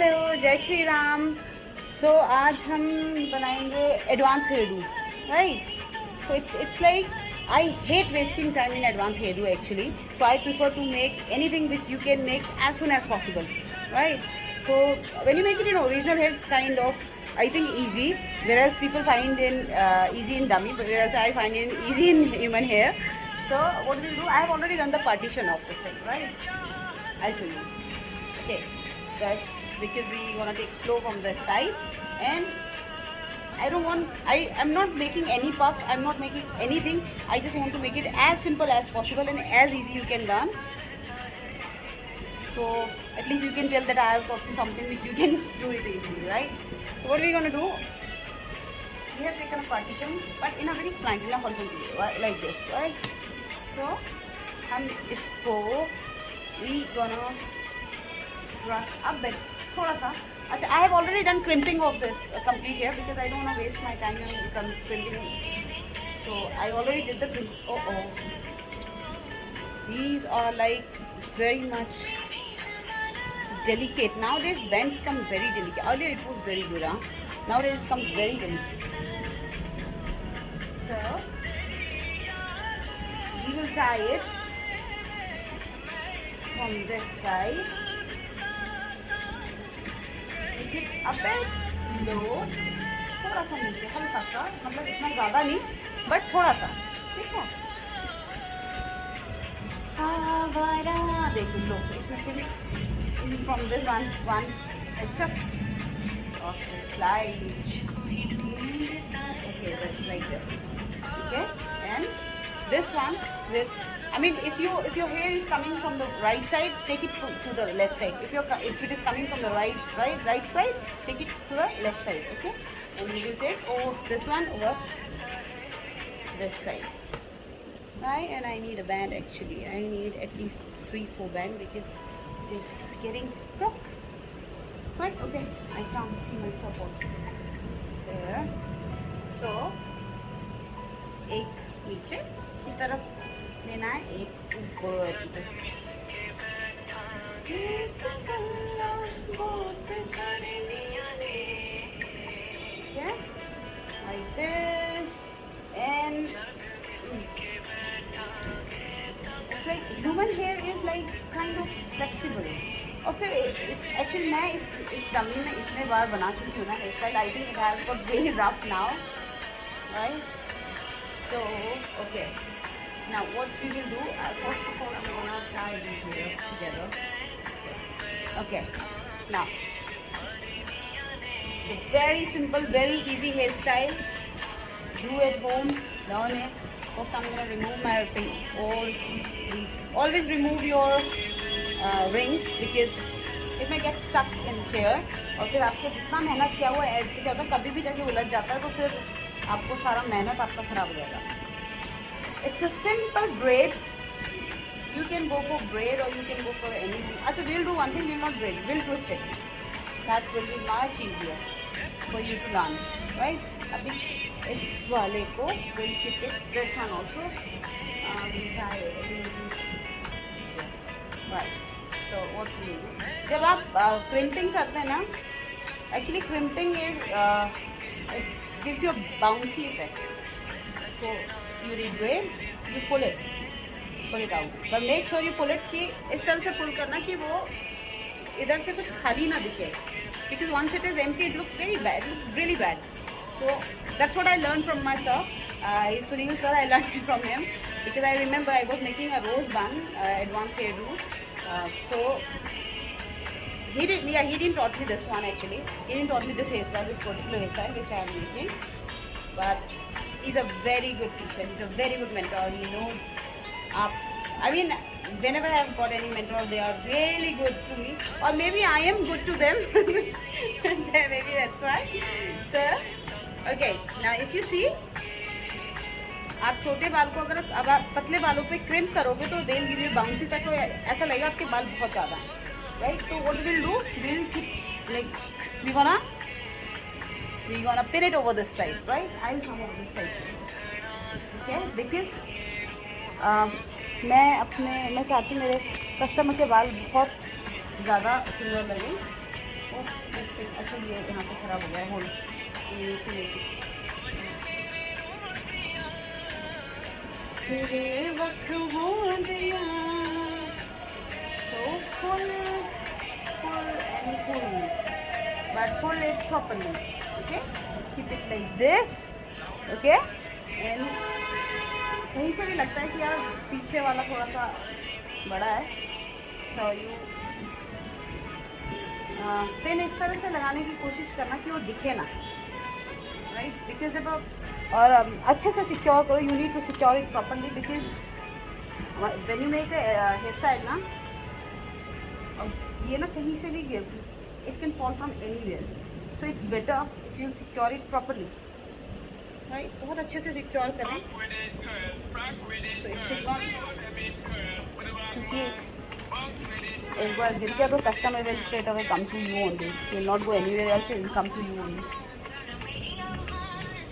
Hello जय श्री राम। सो आज हम बनाएंगे advance hair do, right? So it's like I hate wasting time in advance hair do actually. So I prefer to make anything which you can make as soon as possible, right? So when you make it in original hair, it's kind of, I think, easy, whereas people find in easy in dummy, but whereas I find it easy in human hair. So what we'll do, I have already done the partition of this thing, right? I'll show you. Okay, guys, because we gonna take flow from this side, and I don't want, I'm not making any puffs, I'm not making anything. I just want to make it as simple as possible and as easy you can learn. So at least you can tell that I have taught you something which you can do it easily, right? So what we're gonna do, we have taken a partition but in a very slant, in a horizontal way, like this, right? So हम इसको we gonna brush a bit, थोड़ा सा. अच्छा, I have already done crimping of this complete here because I don't want to waste my time in crimping. So I already did the crimp. These are like very much delicate. Nowadays bands come very delicate. Earlier it was very good, huh? Nowadays it comes very delicate. So we will tie it from this side. A bit low, थोड़ा सा नीचे, हल्का सा, मतलब इतना ज़्यादा नहीं but थोड़ा सा, ठीक है? देखिए लो, इसमें से भी from this one just slide. Okay, that's like this. Okay, and this one with, I mean, if your hair is coming from the right side, take it to the left side. If it is coming from the right side, take it to the left side. Okay, and we will take this one over this side, right? And I need a band actually. I need at least 3-4 band because it is getting crook, right? Okay, I can't see myself also there. So एक नीचे की तरफ लेना है, एक ऊपर की तरफ. Okay, like this, and it's like human hair is like kind of flexible. और फिर एक्चुअली मैं इस डमी में इतने बार बना चुकी हूँ ना hair style. I think it has got really rough now, right? So okay, now what we will do, first of all I'm gonna tie these here together. Okay, now a very simple, very easy hairstyle. Do at home, learn it. First I'm gonna remove my always remove your rings because it may get stuck in here. और फिर आपको जितना मेहनत किया हुआ है क्या होता है, कभी भी जाके उलझ जाता है, तो फिर आपको सारा मेहनत आपका खराब हो जाएगा. It's a simple braid. You can go for braid or you can go for anything. अच्छा, we'll do one thing, we'll not braid, we'll twist it. That will be much easier for you to learn, right? अभी इस वाले को we'll keep it, this one also. We'll tie it. Right. So what we do? जब आप crimping करते हैं ना, actually crimping is it gives you a bouncy effect. So you re-braid, you pull it out, but make sure you pull it कि इस तरह से pull करना कि वो इधर से कुछ खाली ना दिखे, because once it is empty it looks very bad, really bad. So that's what I learned from my sir. He's Sunil sir. I learned it from him because I remember I was making a rose bun, advanced hairdo. So he didn't taught me this one actually. He didn't taught me this hairstyle, this particular hairstyle which I am making. But he's a very good teacher. He's a very good mentor. He knows. I mean, whenever I have got any mentor, they are really good to me, or maybe I am good to them. Maybe that's why. So, okay. Now, if you see, आप छोटे बाल को अगर अब आप पतले बालों पे क्रिम्प करोगे तो they'll give you bouncy effect, तो ऐसा लगेगा आपके बाल बहुत ज़्यादा, right? तो what we'll do, we'll keep like we're gonna pin it over this side, right? I'll come over this side, okay? Because मैं चाहती हूँ मेरे कस्टमर के बाल बहुत ज़्यादा सुंदर लगे. ये यहाँ से खराब हो गया है होल्ड तेरे वक्त हो दिया so pull and pull but pull it properly okay keep it like this okay and कहीं से भी लगता है कि यार पीछे वाला थोड़ा सा बड़ा है so you पिन इस तरह से लगाने की कोशिश करना कि वो दिखे ना राइट बिकॉज जब आप और अच्छे से सिक्योर करो you need to secure it properly because when you make hair style ना ये ना कहीं से भी गिर it can fall from anywhere so it's better if you secure it properly right बहुत अच्छे से सिक्योर करें तो इट शुड नॉट क्योंकि एक बार गिर गया तो customer will straight away come to you only will not go anywhere else will come to you only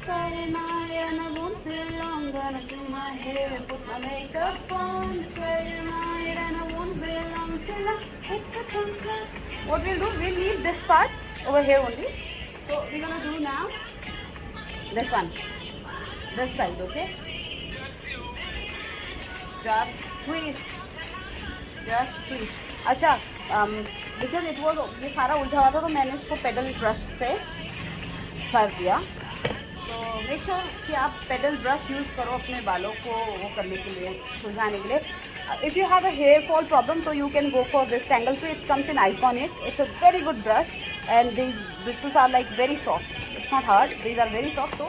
Friday night and I won't be long. Gonna do my hair, put my makeup on. Friday night and I won't be long till I hit the sunset. What we'll do, we'll leave this part over here only. So we're gonna do now this one, this side, okay? Just twist. अच्छा, because it was ये सारा उलझा हुआ था तो मैंने इसको pedal brush से कर दिया. तो मेक श्योर कि आप पेडल ब्रश यूज़ करो अपने बालों को वो करने के लिए सुलझाने के लिए. If you have a hair fall problem तो you can go for this tangle free. It comes in iconic. It's a very good brush and these bristles are like very soft. It's not hard. These are very soft. So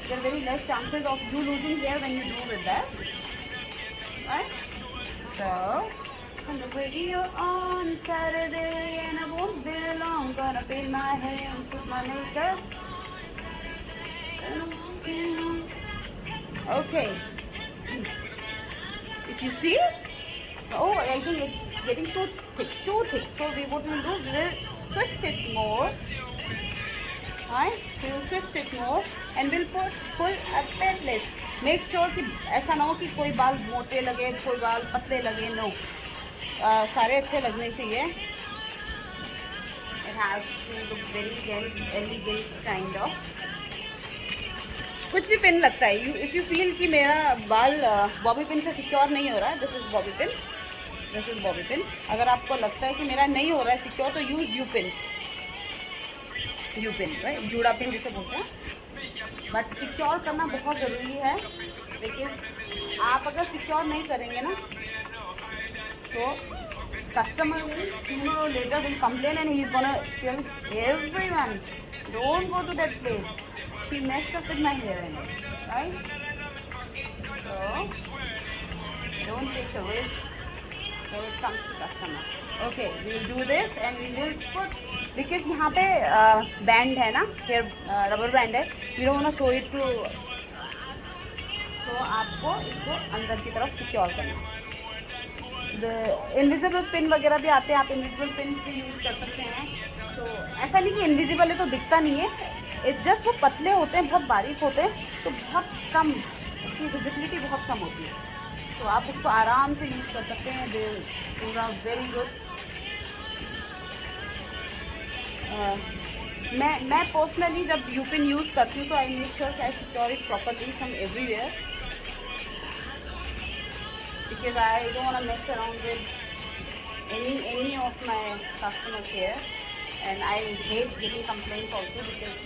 there are very less chances of you losing hair when you do with that. Right? So on the radio on Saturday and I won't be long. Gonna paint my hair and put my makeup. Okay. If you see, oh, I think it's getting too thick. So what we'll do, we will twist it more. Right? We will twist it more, and we'll pull a pendlet. Make sure कि ऐसा ना हो कि कोई बाल मोटे लगे, कोई बाल पतले लगे. No. सारे अच्छे लगने चाहिए. It has to look very elegant kind of. कुछ भी पिन लगता है. इफ़ यू फील कि मेरा बाल बॉबी पिन से सिक्योर नहीं हो रहा है, दिस इज़ बॉबी पिन. अगर आपको लगता है कि मेरा नहीं हो रहा है सिक्योर तो यूज़ यू पिन राइट, जूड़ा पिन जिसे बोलते हैं. बट सिक्योर करना बहुत ज़रूरी है बिकॉज आप अगर सिक्योर नहीं करेंगे ना तो customer will later will complain and he is gonna tell everyone don't go to that place. She messed up with my hair and all, right? So don't take a risk when it comes to customer. Okay, we'll do this and we will put because यहाँ पे band है ना, hair rubber band है. You don't wanna show it to. So आपको इसको अंदर की तरफ secure करना है. The invisible pin वगैरह भी आते हैं. आप invisible pins भी use कर सकते हैं. So ऐसा नहीं कि invisible है तो दिखता नहीं है. इट्स जस्ट वो पतले होते हैं, बहुत बारीक होते हैं तो बहुत कम उसकी विजिबिलिटी बहुत कम होती है. तो आप उसको आराम से यूज़ कर सकते हैं. They are very good. मैं पर्सनली जब यू पिन यूज़ करती हूँ तो आई मेक श्योर कि I secure it properly from everywhere because I don't want to mess around with any of my customers here. And I hate getting complaints also because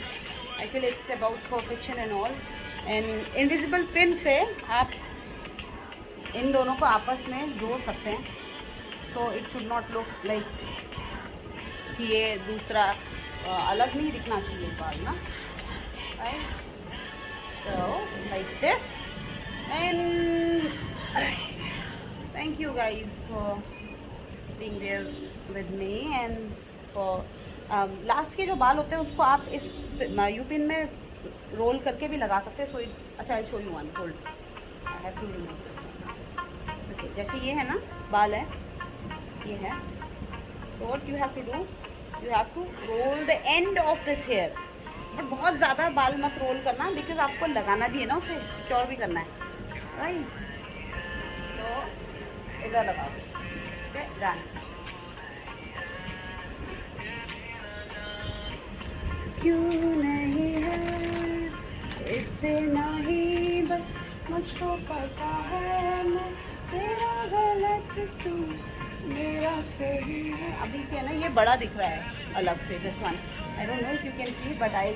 I feel it's about perfection and all. And invisible pin से आप इन दोनों को आपस में जोड़ सकते हैं. So it should not look like कि ये दूसरा अलग नहीं दिखना चाहिए बाल ना. Right? So like this. And thank you guys for being there with me and last के जो बाल होते हैं उसको आप इस यू पिन में रोल करके भी लगा सकते हैं. सो अच्छा I show you one. Hold, I have to remove this. Okay, जैसे ये है ना बाल है, ये है. So what you have to do, you have to roll the end of this hair. But बहुत ज़्यादा बाल मत रोल करना बिकॉज आपको लगाना भी है ना, उसे सिक्योर भी करना है. राइट? तो इधर लगाओ. Okay, done. क्यों नहीं है इतना ही बस मुझको पता है, मैं तेरा गलत तू मेरा सही है। अभी क्या ना, ये बड़ा दिख रहा है अलग से, this one I don't know if you can see, but I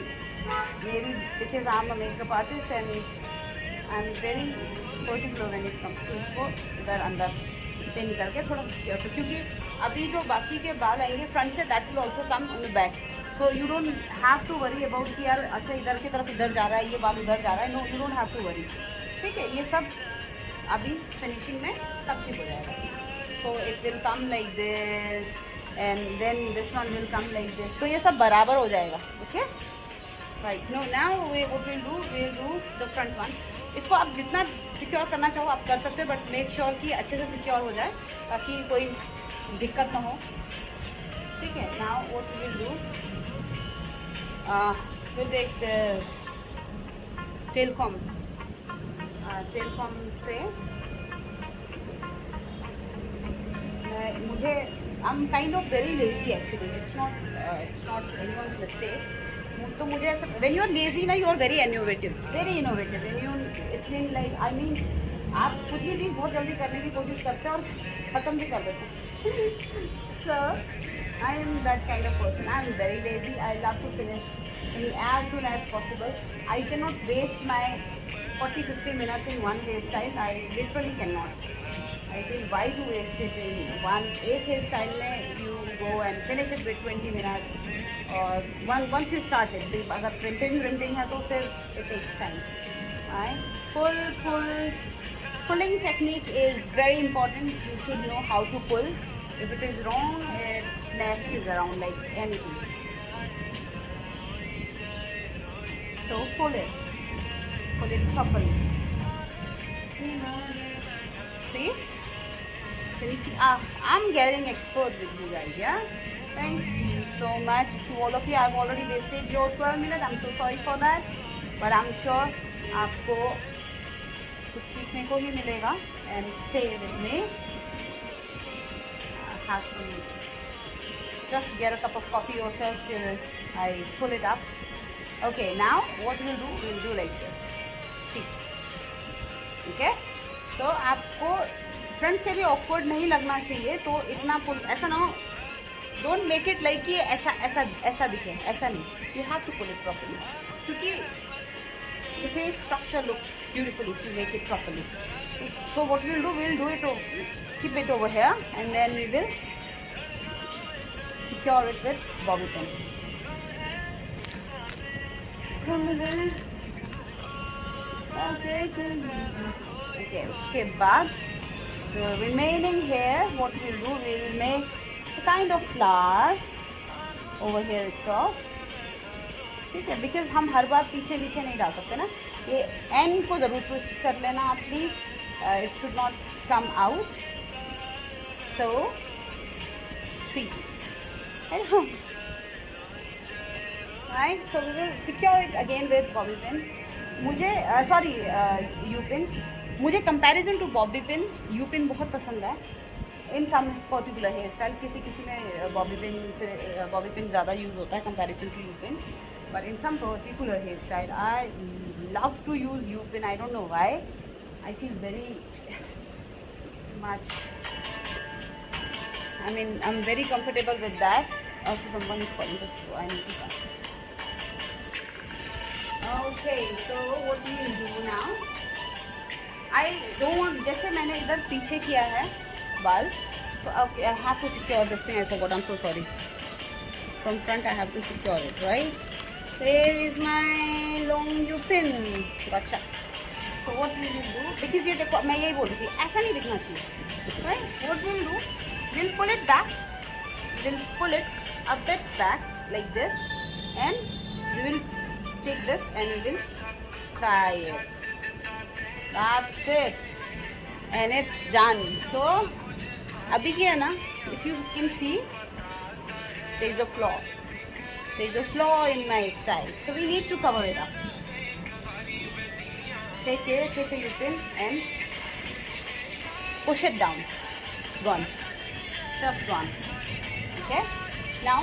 मेरी because I am a makeup artist and I am very particular when it comes to इसको इधर अंदर पिन करके थोड़ा secure, क्योंकि अभी जो बाकी के बाल आएंगे फ्रंट से, that will also come on the back, so you don't have to worry about कि यार अच्छा इधर की तरफ इधर जा रहा है, ये बाल उधर जा रहा है, no you don't have to worry, ठीक है। ये सब अभी फिनिशिंग में सब ठीक हो जाएगा। So it will come like this and then this one will come like this, तो ये सब बराबर हो जाएगा, okay right. No now what will do the front one. इसको आप जितना सिक्योर करना चाहो आप कर सकते हो, बट मेक श्योर कि अच्छे से सिक्योर हो जाए ताकि कोई दिक्कत ना हो, ठीक है। Now what will do, will take this tail comb से मुझे I am kind of very lazy actually, it's not anyone's mistake. तो मुझे ऐसा, व्हेन यू आर लेजी ना you are very innovative when you it's mean like I mean आप कुछ भी चीज़ बहुत जल्दी करने की कोशिश करते हैं और ख़त्म भी कर देते हैं। So I am that kind of person, I am very lazy, I love to finish as soon as possible. I cannot waste my 40-50 minutes in one hairstyle. I literally cannot. I feel why to waste it in one एक hairstyle में you go and finish it with 20 minutes. और once you start it, अगर printing है तो फिर it takes time. Right? Pulling technique is very important. You should know how to pull. If it is wrong, it messes around like anything. So pull it properly. See? Can you see? I'm getting expert with you guys, yeah? Thank you so much to all of you. I've already wasted your 12 minutes. I'm so sorry for that. But I'm sure आपको कुछ सीखने को ही मिलेगा. And stay with me. Have some. Just get a cup of coffee yourself till I pull it up. Okay, now what we'll do like this. See, okay? So आपको front से भी awkward नहीं लगना चाहिए, तो इतना पुल ऐसा ना हो. Don't make it like कि ऐसा दिखे, ऐसा नहीं. You have to pull it properly. क्योंकि the face structure looks beautiful if you make it properly. So what we'll do it keep it over here and then we will secure it with bobby pin. Okay, उसके बाद the remaining hair, what we'll do, we'll make a kind of flower over here itself. ठीक है, because हम हर बार पीछे नहीं डाल सकते ना. ये end को ज़रूर twist कर लेना आप please. It should not come out. So see. Right, so we will secure it again with bobby pin. मुझे U pin. मुझे comparison to bobby pin, U pin बहुत पसंद है. In some particular hairstyle, किसी में bobby pin ज़्यादा use होता है comparison to U pin. But in some particular hairstyle, I love to use U pin. I don't know why. I feel very much. I mean, I'm very comfortable with that. Also, someone is calling us through. I need to come. Okay, so what do you do now? I don't, जैसे मैंने इधर पीछे किया है बाल, so okay, I have to secure this thing. I forgot. I'm so sorry. From front, I have to secure it, right? So here is my long U pin. Gotcha. So what will you do? Because ये देखो, मैं यही बोल रही थी, ऐसा नहीं दिखना चाहिए, right? What will you do? We'll pull it back. We'll pull it a bit back like this, and we will take this and we will tie it. That's it, and it's done. So अभी क्या है ना, if you can see, there is a flaw. There is a flaw in my style, so we need to cover it up. Take a U pin and push it down. It's gone, just gone. Okay. Now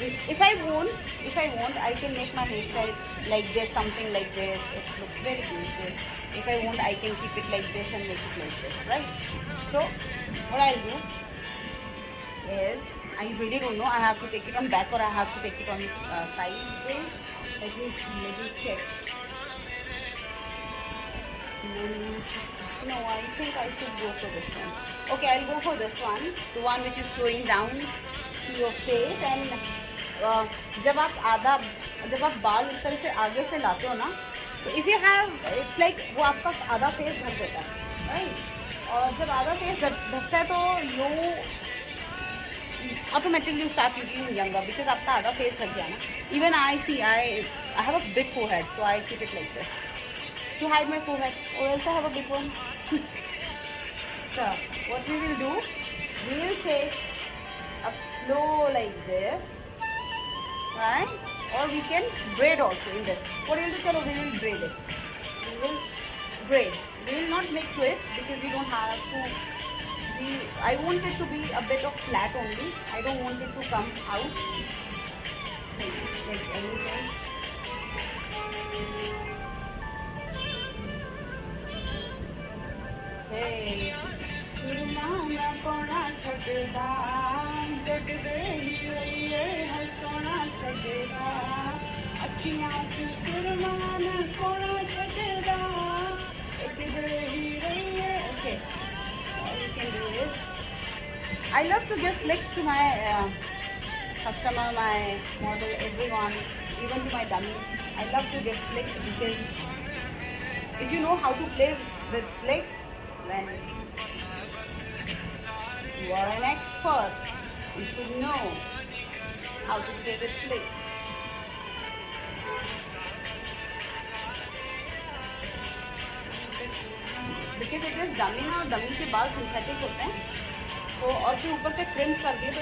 if I want, I can make my hairstyle like this, something like this. It looks very beautiful. If I want, I can keep it like this and make it like this, right? So what I'll do is, I really don't know. I have to take it on back or I have to take it on sideways. Let me check. No, I think I should go for this one. Okay, I'll go for this one, the one which is flowing down to your face. And जब आप आधा जब आप बाल इस तरह से आगे से लाते हो ना, तो if you have, it's like वो आपका आधा फेस ढक देता है, राइट? और जब आधा फेस ढकता है तो you automatically you start looking younger because आपका आधा फेस ढक गया ना. Even I have a big forehead, so I keep it like this to hide my forehead, or else I have a big one. So what we will do, we will take a flow like this, right? Or we can braid also in this. What we will do, chalo, we will braid it. We will braid. We will not make twist because we don't have to. I want it to be a bit of flat only. I don't want it to come out like anything. Okay. सुरमाना पौना छटदा जग दे रहिए हर सोना छटदा अखियां च सुरमाना पौना छटदा जग दे रहिए. Okay. All you can do is, I love to give flicks to my customer, my model, everyone, even to my dummy. I love to give flicks because if you know how to play with flicks, then you are an expert. You should know how to play with flicks. Because it is dummy ना, और dummy के बाल synthetic होते हैं, तो और फिर ऊपर से क्रिम्प कर दिए तो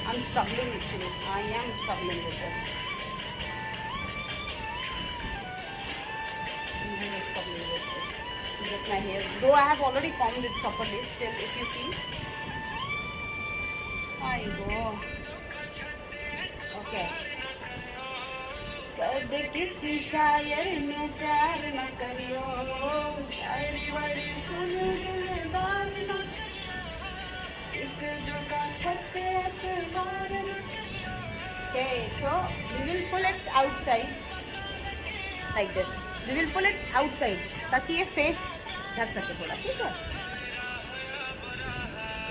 I'm struggling actually. I am struggling with this. I'm really struggling with this. Get my hair, though I have already combed it properly, still if you see, I go. Okay. कर दे किसी शायर ने प्यार न करियो, शायरी वाली सुन दिलदार न करियो, इसे जो का छपे एतबार न करियो. Okay, so we will pull it outside like this. We will pull it outside ताकि ये फेस ढक सके थोड़ा, ठीक है?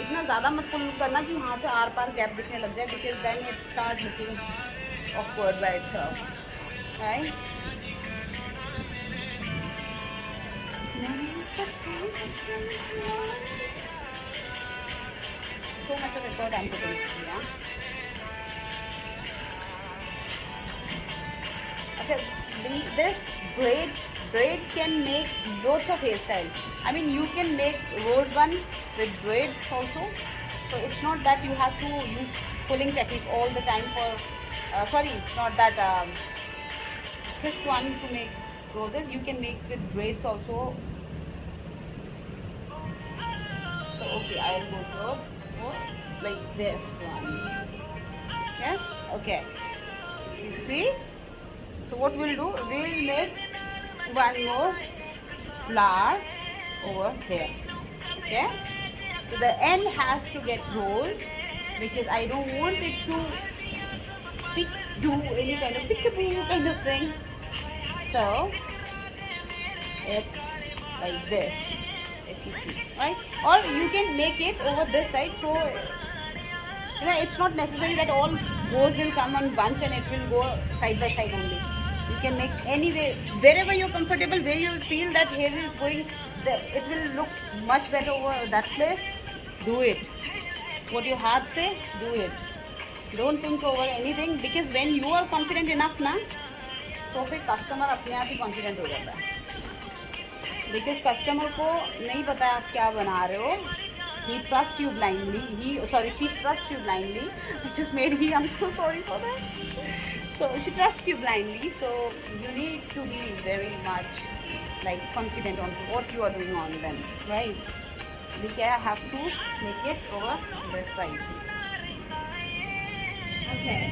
इतना ज़्यादा मत पुल करना कि यहाँ से आर पार गैप दिखने लग जाए, because then it start looking awkward by itself, right? So much of effort I'm putting in, yeah. अच्छा, this braid can make loads of hairstyle. I mean, you can make rose bun with braids also. So it's not that you have to use pulling technique all the time for. Sorry, it's not that twist one to make roses. You can make with braids also. So okay, I'll go for like this one. Okay. Okay. You see. So what we'll do, we'll make one more flower over here. Okay. So the end has to get rolled because I don't want it to do any kind of peekaboo kind of thing. So it's like this, if you see, right? Or you can make it over this side. So it's not necessary that all rows will come on bunch and it will go side by side only. You can make anyway, wherever you're comfortable, where you feel that hair is going, it will look much better over that place. Do it. What your heart say, do it. Don't think over anything, because when you are confident enough ना, तो फिर customer अपने आप ही confident हो जाता है. Because customer को नहीं पता आप क्या बना रहे हो. He trusts you blindly. She trusts you blindly. I just made he. I'm so sorry for that. So she trusts you blindly. So you need to be very much like confident on what you are doing on them, right? Because I have to make it over this side. Okay.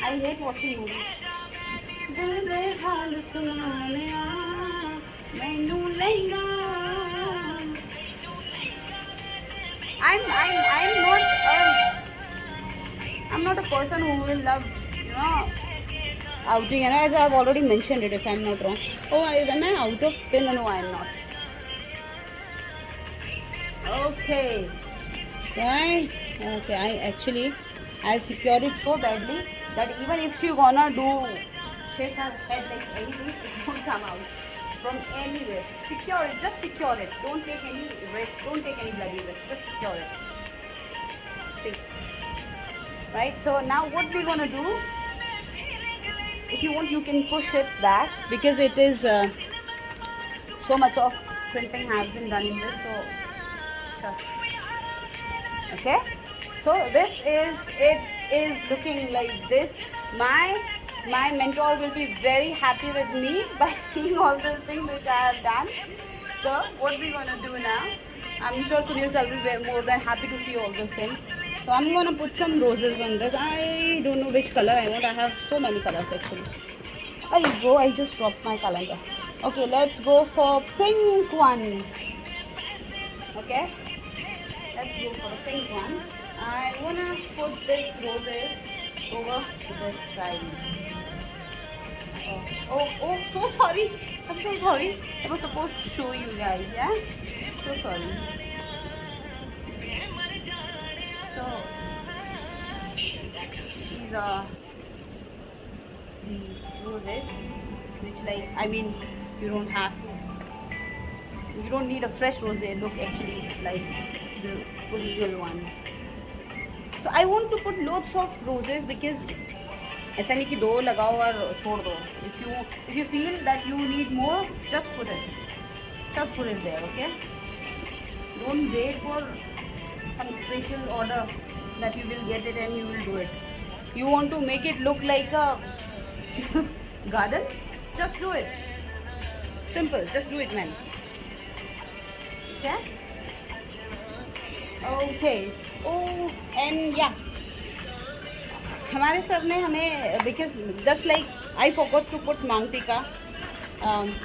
I hate watching movies. दिल दे हाल सुनाया मैनू lehenga I'm not a person who will love, you know, outing. And as I've already mentioned it, if I'm not wrong. Oh, am I out of pin? No, I'm not. Okay. Right. Okay. I've secured it so badly that even if she gonna shake her head like anything, it won't come out from anywhere. Secure it. Just secure it. Don't take any risk. Don't take any bloody risk. Just secure it. See. Right. So now what we're gonna do? If you want, you can push it back because it is so much of crimping has been done in this. So just okay. So this is looking like this. My mentor will be very happy with me by seeing all the things which I have done. So what we're gonna do now? I'm sure Sunil will be more than happy to see all those things. So I'm gonna put some roses on this. I don't know which color I want. I have so many colors actually. I just dropped my calendar. Okay, let's go for pink one. Okay, let's go for the pink one. I wanna put this roses over to this side. Oh, so sorry. I'm so sorry. I was supposed to show you guys, yeah? So sorry. So, these are the roses, which you don't need a fresh rose, they look actually like the original one. So I want to put lots of roses because ऐसा नहीं कि दो लगाओ और छोड़ दो. If you feel that you need more, just put it there, okay? Don't wait for some special order that you will get it and you will do it. You want to make it look like a garden? Just do it. Simple, just do it, man. Okay. Oh, and yeah. हमारे sir ने हमें because just like I forgot to put maang tikka.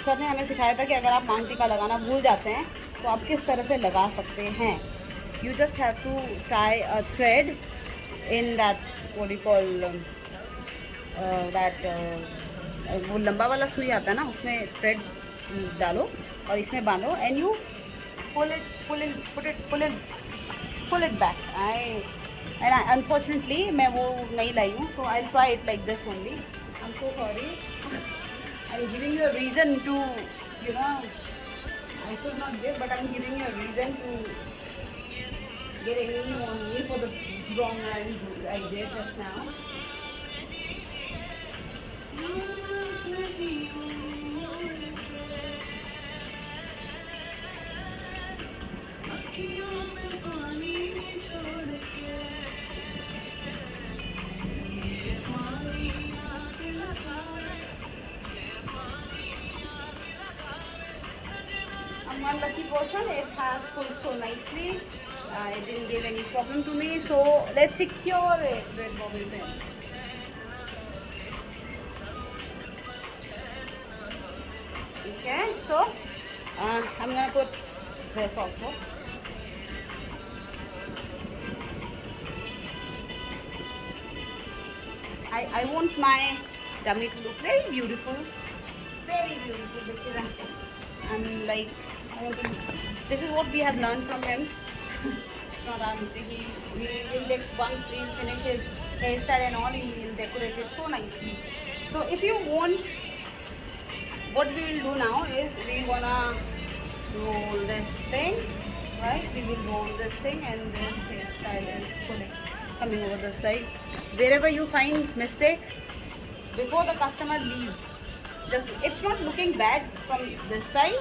Sir ने हमें सिखाया था कि अगर आप मांग टीका लगाना भूल जाते हैं तो आप किस तरह से लगा सकते हैं. You just have to tie a thread in that what you call that वो लंबा वाला सुई आता है ना, उसमें थ्रेड डालो और इसमें बांधो and you pull it back. Unfortunately मैं वो नहीं लाई हूँ, so I'll try it like this only. I'm so sorry. I'm giving you a reason to, I should not give, but I'm giving you a reason to get angry on me for the wrong I did just now. I'm one lucky person. It has pulled so nicely. It didn't give any problem to me. So let's secure it with bobby pin. Okay. So I'm gonna put this also. I want my dummy to look very beautiful because I'm like, this is what we have learned from him. It's not our mistake. Once we'll finish his hairstyle and all, he will decorate it so nicely. So if you want, what we will do now is we're gonna roll this thing, right? We will roll this thing and this hairstyle is coming over the side. Wherever you find mistake, before the customer leaves, it's not looking bad from this side,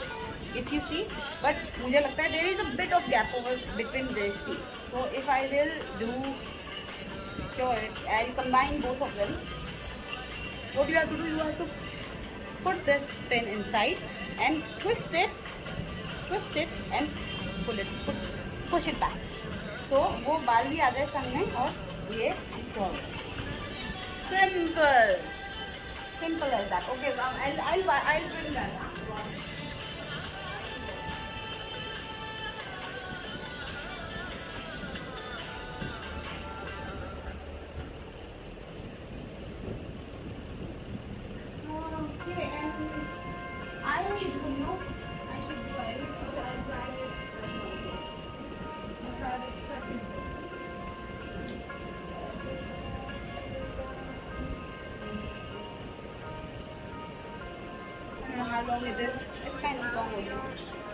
if you see, but मुझे लगता है there is a bit of gap over between these two. So if I will do secure it, I'll combine both of them. What you have to do, you have to put this pin inside and twist it and push it back. So वो बाल भी आ जाए संग में और ये secure. Simple as that. Okay, I'll bring that. Okay, and I don't know. I should do. I don't know. I'll try with this one first. I'll try with pressing first. I don't know how long it is. It's kind of long only.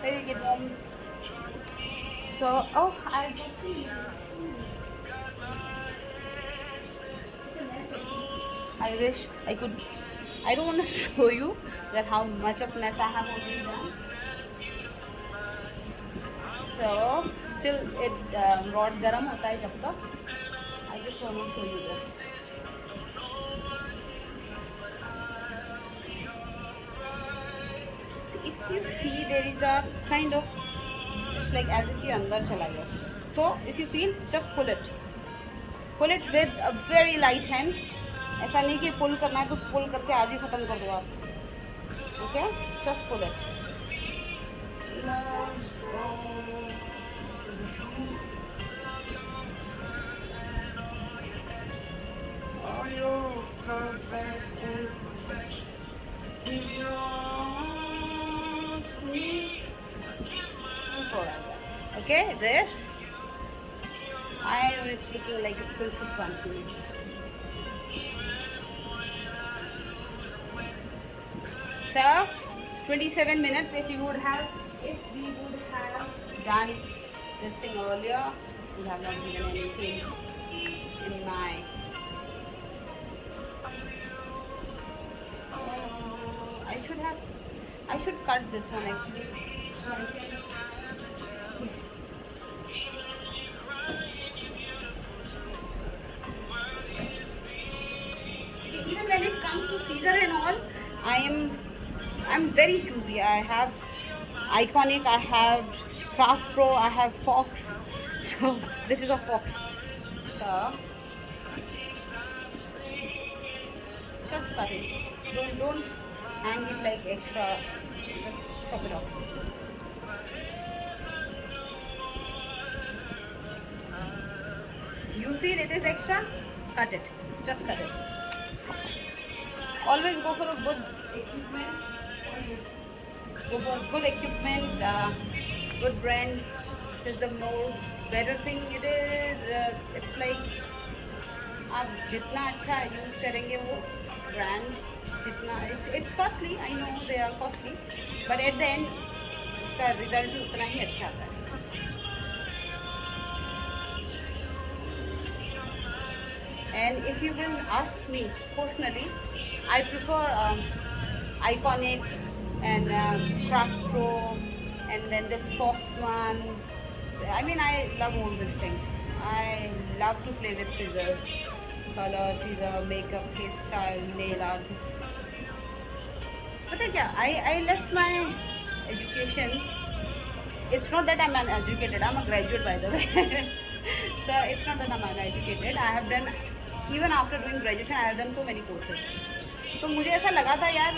Maybe get home. So, oh, I'll go see. I wish I could. I don't want to show you that how much of mess I have already done. So till it rod garam hota hai jab tak, I just want to show you this. So if you see, there is a kind of, it's like as if ये अंदर चला गया. So if you feel, just pull it with a very light hand. ऐसा नहीं कि पुल करना है तो पुल करके आज ही ख़त्म कर दो आप. Okay, just pull it. Okay, this it's looking like a princess bun to me. So it's 27 minutes. If we would have done this thing earlier, we would have not given anything in my. I should cut this one actually. Even when it comes to scissor and all, I'm very choosy. I have Iconic, I have Craft Pro, I have Fox. So this is a Fox. So just cut it. Don't hang it like extra. Just chop it off. You feel it is extra? Cut it. Just cut it. Always go for a good equipment. Always go for good equipment, good brand. Is the more better thing it is. It's like आप जितना अच्छा use करेंगे वो brand जितना it's costly. I know they are costly, but at the end इसका result भी उतना ही अच्छा आता है. And if you will ask me personally, I prefer Iconic and Craft Pro, and then this Fox one. I mean, I love all this thing. I love to play with scissors, color, scissor, makeup, hairstyle, nail art. पता क्या? I left my education. It's not that I'm uneducated. I'm a graduate, by the way. So it's not that I'm uneducated. I have done, even after doing graduation, I have done so many courses. तो मुझे ऐसा लगा था यार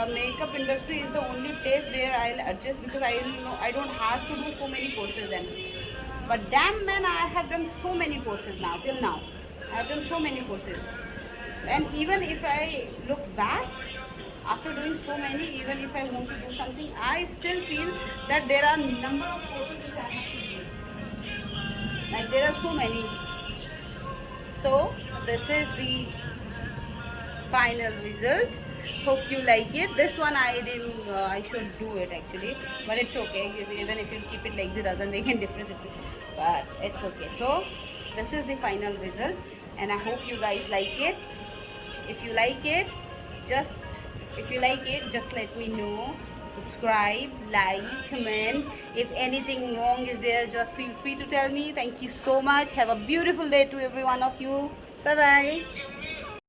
makeup industry is the only place where I adjust because I don't have to do so many courses then but damn man I have done so many courses now till now I have done so many courses and even if I look back after doing so many, even if I want to do something, I still feel that there are number of courses which I have to do. Like there are so many. So this is the final result. Hope you like it. This one I didn't. I should do it actually, but it's okay. Even if you keep it like this, doesn't make any difference. But it's okay. So this is the final result, and I hope you guys like it. If you like it, just let me know. subscribe, like, comment. If anything wrong is there, just feel free to tell me. Thank you so much. Have a beautiful day to every one of you. Bye bye.